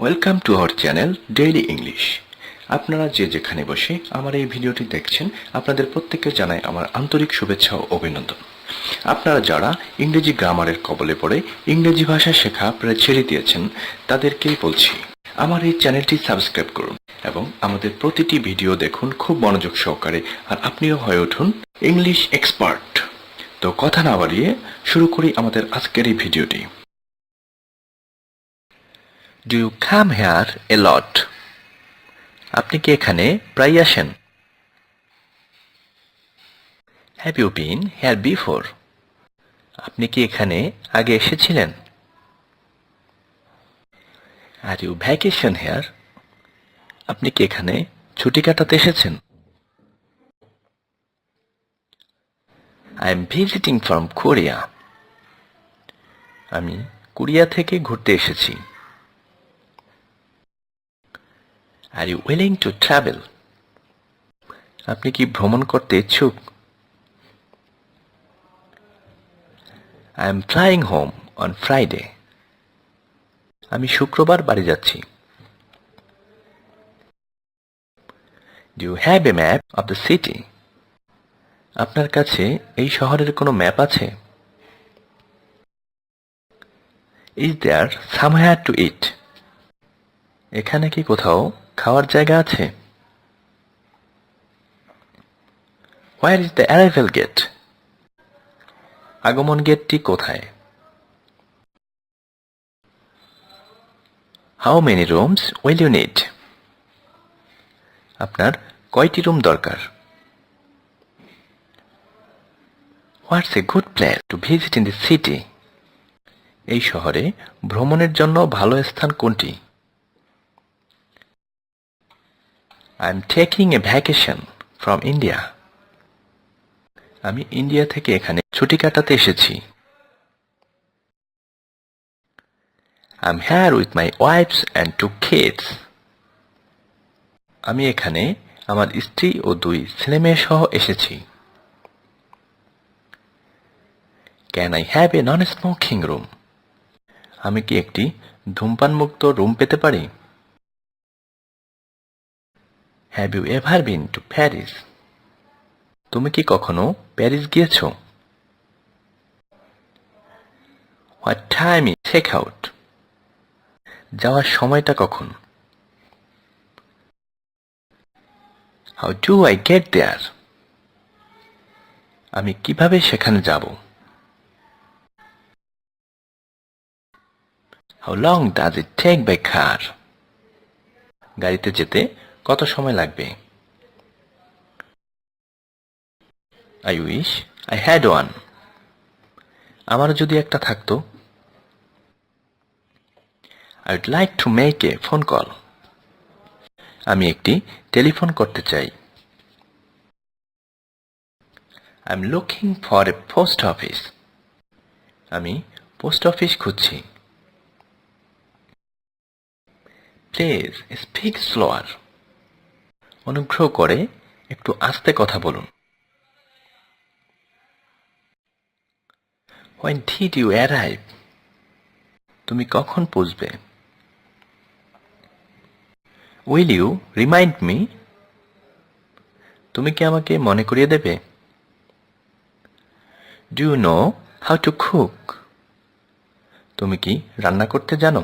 Welcome to our channel daily English. আপনারা যে যেখানে বসে আমার এই ভিডিওটি দেখছেন, আপনাদের প্রত্যেককে জানাই আমার আন্তরিক শুভেচ্ছা ও অভিনন্দন। আপনারা যারা ইংরেজি গ্রামারের কবলে পড়ে ইংরেজি ভাষা শেখা প্রায় ছেড়ে দিয়েছেন, তাদেরকেই বলছি আমার এই চ্যানেলটি সাবস্ক্রাইব করুন এবং আমাদের প্রতিটি ভিডিও দেখুন খুব মনোযোগ সহকারে, আর আপনিও হয়ে উঠুন ইংলিশ এক্সপার্ট। তো কথা না বাড়িয়ে শুরু করি আমাদের আজকের এই ভিডিওটি। Do you come here a lot? আপনি কি এখানে প্রায় আসেন? Have you been here before? আপনি কি এখানে আগে এসেছিলেন? Are you vacation here? আপনি কি এখানে ছুটি কাটাতে এসেছেন? I am visiting from Korea. আমি কোরিয়া থেকে ঘুরতে এসেছি। Are you willing to travel? আপনি কি ভ্রমণ করতে ইচ্ছুক? I am flying home on Friday. আমি শুক্রবার বাড়ি যাচ্ছি। Do you have a map of the city? আপনার কাছে এই শহরের কোনো ম্যাপ আছে? Is there somewhere to eat? এখানে কি কোথাও খাওয়ার জায়গা আছে? Where is the arrival gate? আগমন গেটটি কোথায়? How many rooms will you need? আপনার কয়টি রুম দরকার? What's a good place to visit in the city? এই শহরে ভ্রমণের জন্য ভালো স্থান কোনটি? I'm taking a vacation from India. আমি ইন্ডিয়া থেকে এখানে ছুটি কাটাতে এসেছি। I'm here with my wife and 2 kids. আমি এখানে আমার স্ত্রী ও 2 ছেলেমেয়ে সহ এসেছি। Can I have a non-smoking room? আমি কি একটি ধূমপানমুক্ত রুম পেতে পারি? Have you ever been to Paris? তুমি কি কখনো প্যারিস গিয়েছো? What time is check-out? যাওয়ার সময়টা কখন? How do I get there? আমি কিভাবে সেখানে যাব? How long does it take by car? গাড়িতে যেতে কত সময় লাগবে? I wish I had one. আমার যদি একটা থাকতো। I'd like to make a phone call. আমি একটি টেলিফোন করতে চাই। I'm looking for a post office. আমি পোস্ট অফিস খুঁজছি। Please speak slower. অনুগ্রহ করে একটু আস্তে কথা বলুন। When did you arrive? তুমি কখন পৌঁছবে? Will you remind me? তুমি কি আমাকে মনে করিয়ে দেবে? Do you know how to cook? তুমি কি রান্না করতে জানো?